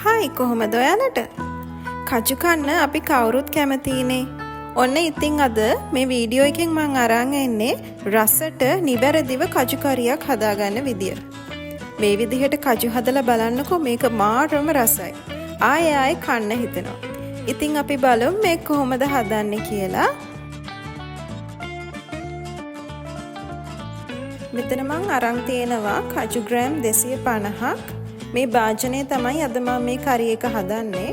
Hi කොහොමද ඔයාලට? කජු කන්න අපි කවුරුත් කැමතිනේ. ඔන්න ඉතින් අද මේ වීඩියෝ එකෙන් මම අරන් එන්නේ රසට නිවැරදිව කජු කරියක් හදාගන්න විදිය. මේ විදිහට කජු හදලා බලන්නකෝ මේක මාරම රසයි. ආයෙ කන්න හිතෙනවා. ඉතින් අපි බලමු මේක කොහොමද හදන්නේ කියලා. මෙතන මම අරන් තියෙනවා කජු ග්‍රෑම් 250ක්. මේ භාජනයේ තමයි අද මම මේ කරි එක හදන්නේ.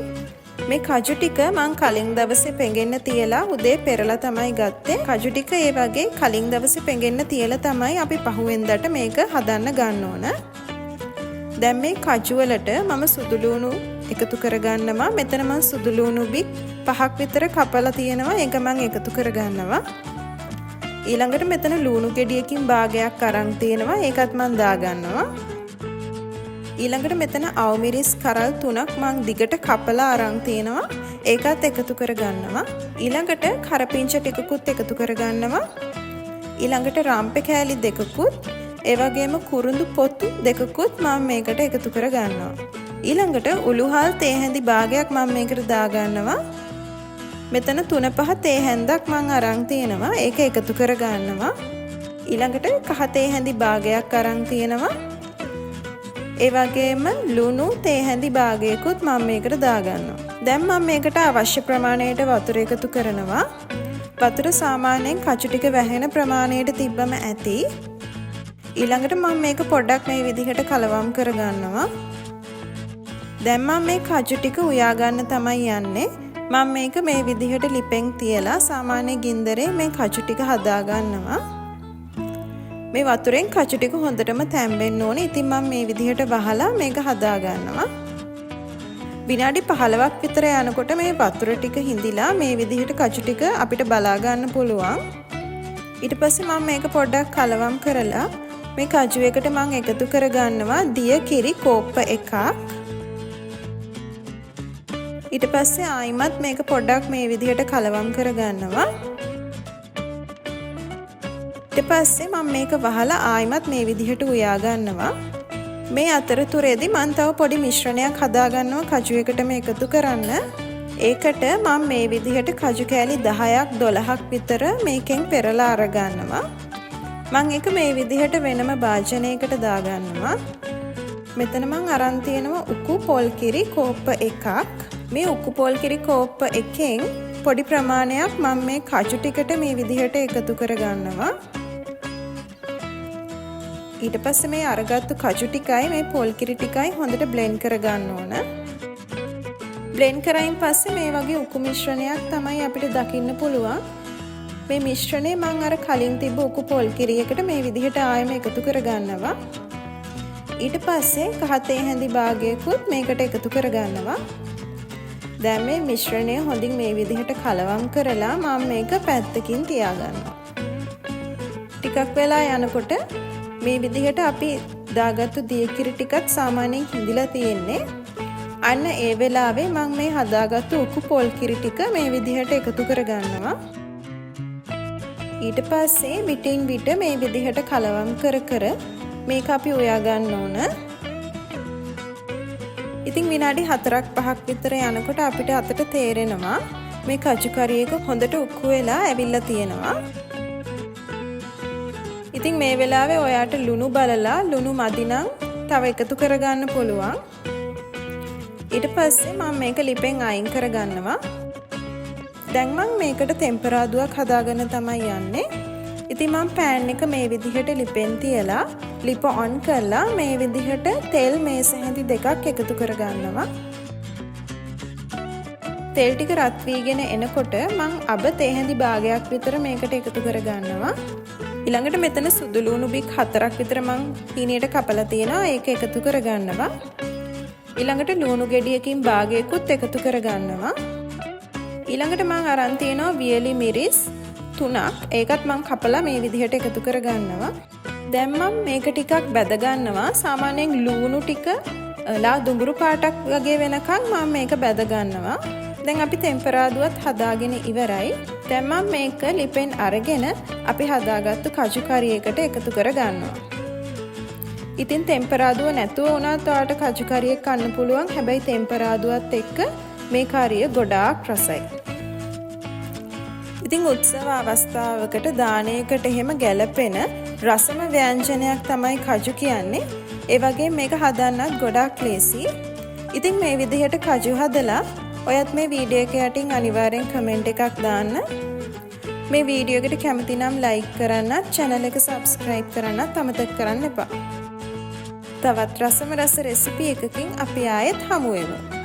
මේ කජු ටික මම කලින් දවසේ පෙඟෙන්න තියලා උදේ පෙරලා තමයි ගත්තේ. කජු ටික ඒ වගේ කලින් දවසේ පෙඟෙන්න තියලා තමයි අපි පහුවෙන්දට මේක හදන්න ගන්න ඕන. දැන් මේ කජු වලට මම සුදු ලුණු එකතු කරගන්නවා. මෙතන මම සුදු ලුණු බික් 5ක් විතර කපලා තියෙනවා. ඒක මම එකතු කරගන්නවා. ඊළඟට මෙතන ලුණු ගෙඩියකින් භාගයක් අරන් තියෙනවා. ඒකත් මම දාගන්නවා. ඊළඟට මෙතන අවමිරිස් කරල් 3ක් මම දිගට කපලා අරන් තියෙනවා. ඒකත් එකතු කරගන්නවා. ඊළඟට කරපිංච ටිකකුත් එකතු කරගන්නවා. ඊළඟට රම්පේ කෑලි දෙකකුත් ඒ වගේම කුරුඳු පොතු දෙකකුත් මම මේකට එකතු කරගන්නවා. ඊළඟට උළුහල් තේ හැඳි භාගයක් මම මේකට දාගන්නවා. මෙතන 3-5 තේ හැන්දක් මම අරන් තියෙනවා. ඒක එකතු කරගන්නවා. ඊළඟට කහ තේ හැඳි භාගයක් අරන් තියෙනවා. ඒ වගේම ලුණු තේ හැඳි භාගයකුත් මම මේකට දාගන්නවා. දැන් මම මේකට අවශ්‍ය ප්‍රමාණයට වතුර එකතු කරනවා. වතුර සාමාන්‍යයෙන් කජු ටික වැහෙන ප්‍රමාණයට තිබ්බම ඇති. ඊළඟට මම මේක පොඩ්ඩක් මේ විදිහට කලවම් කරගන්නවා. දැන් මම මේ කජු ටික උයා ගන්න තමයි යන්නේ. මම මේක මේ විදිහට ලිපෙන් තියලා සාමාන්‍ය ගින්දරේ මේ කජු ටික හදා ගන්නවා. මේ වතුරෙන් කජු ටික හොඳටම තැම්බෙන්න ඕනේ. ඉතින් මම මේ විදිහට වහලා මේක හදා ගන්නවා. විනාඩි 15ක් විතර යනකොට මේ වතුර ටික හිඳිලා මේ විදිහට කජු ටික අපිට බලා ගන්න පුළුවන්. ඊට පස්සේ මම මේක පොඩ්ඩක් කලවම් කරලා මේ කජු එකට මම එකතු කර ගන්නවා දිය කිරි කෝප්ප එකක්. ඊට පස්සේ ආයිමත් මේක පොඩ්ඩක් මේ විදිහට කලවම් කර ගන්නවා. ඊට පස්සේ මම මේක වහලා ආයිමත් මේ විදිහට උයා ගන්නවා. මේ අතරතුරේදී මම තව පොඩි මිශ්‍රණයක් හදා ගන්නවා කජු එකටම එකතු කරන්න. ඒකට මම මේ විදිහට කජු කෑලි 10ක් 12ක් විතර මේකෙන් පෙරලා අර ගන්නවා. මම ඒක මේ විදිහට වෙනම භාජනයකට දා ගන්නවා. මෙතන මම අරන් තියෙනවා උකු පොල් කිරි කෝප්ප එකක්. මේ උකු පොල් කිරි කෝප්ප එකෙන් පොඩි ප්‍රමාණයක් මම මේ කජු ටිකට මේ විදිහට එකතු කර ගන්නවා. ඊට පස්සේ මේ අරගත්තු කජු ටිකයි මේ පොල් කිරි ටිකයි හොඳට බ්ලෙන්ඩ් කර ගන්න ඕන. බ්ලෙන්ඩ් කරයින් පස්සේ මේ වගේ උකු මිශ්‍රණයක් තමයි අපිට දකින්න පුළුවන්. මේ මිශ්‍රණය මම අර කලින් තිබ්බ උකු පොල් කිරියකට මේ විදිහට ආයෙම එකතු කර ගන්නවා. ඊට පස්සේ කහ තේ හැඳි භාගයකුත් මේකට එකතු කර ගන්නවා. දැන් මේ මිශ්‍රණය හොඳින් මේ විදිහට කලවම් කරලා මම මේක පැත්තකින් තියාගන්නවා. ටිකක් වෙලා යනකොට මේ විදිහට අපි දාගත්තු දියකිරි ටිකත් සාමාන්‍යයෙන් හිඳිලා තියෙන්නේ. අන්න ඒ වෙලාවේ මම මේ හදාගත්තු උකු පොල් කිරි ටික මේ විදිහට එකතු කරගන්නවා. ඊට පස්සේ විටින් විට මේ විදිහට කලවම් කර කර මේක අපි උයා ගන්න ඕන. ඉතින් විනාඩි 4-5ක් විතර යනකොට අපිට අතට තේරෙනවා මේ කජු කරි එක හොඳට උක්කු වෙලා ඇවිල්ලා තියෙනවා. ඉතින් මේ වෙලාවේ ඔයාට ලුණු බලලා ලුණු මදි නම් තව එකතු කරගන්න පුළුවන්. ඊට පස්සේ මම මේක ලිපෙන් අයින් කරගන්නවා. දැන් මම මේකට ටෙම්පරාදුවක් හදාගෙන තමයි යන්නේ. ඉතින් මම පෑන් එක මේ විදිහට ලිපෙන් තියලා ලිප ඔන් කරලා මේ විදිහට තෙල් මේස හැඳි දෙකක් එකතු කරගන්නවා. තෙල් ටික රත් වීගෙන එනකොට මම අබ තේ හැඳි භාගයක් විතර මේකට එකතු කරගන්නවා. ඊළඟට මෙතන සුදු ලුණු බික් 4ක් විතර මම හීනියට කපලා තියෙනවා. ඒක එකතු කරගන්නවා. ඊළඟට ලුණු ගෙඩියකින් භාගයකුත් එකතු කරගන්නවා. ඊළඟට මම අරන් තියෙනවා වියලි මිරිස් 3ක්. ඒකත් මම කපලා මේ විදිහට එකතු කරගන්නවා. දැන් මම මේක ටිකක් බැද ගන්නවා. සාමාන්‍යයෙන් ලුණු ටික ලා දුඹුරු පාටක් වගේ වෙනකන් මම මේක බැද ගන්නවා. දැන් අපි ටෙම්පරාදුවත් හදාගෙන ඉවරයි. දැන් මම මේක ලිපෙන් අරගෙන අපි හදාගත්තු කජු කරි එකට එකතු කර ගන්නවා. ඉතින් තෙම්පරාදුව නැතුව වුණත් ඔයාලට කජු කරියක් කන්න පුළුවන්. හැබැයි තෙම්පරාදුවත් එක්ක මේ කරිය ගොඩාක් රසයි. ඉතින් උත්සව අවස්ථාවකට දානයකට එහෙම ගැලපෙන රසම ව්‍යංජනයක් තමයි කජු කියන්නේ. ඒ වගේ මේක හදන්නත් ගොඩාක් ලේසි. ඉතින් මේ විදිහට කජු හදලා ඔයත් මේ වීඩියෝ එක යටින් අනිවාර්යෙන් කමෙන්ට් එකක් දාන්න. මේ වීඩියෝ එකට කැමති නම් ලයික් කරන්නත්, channel එක subscribe කරන්නත් අමතක කරන්න එපා. තවත් රසම රස රෙසිපි එකකින් අපි ආයෙත් හමු වෙමු.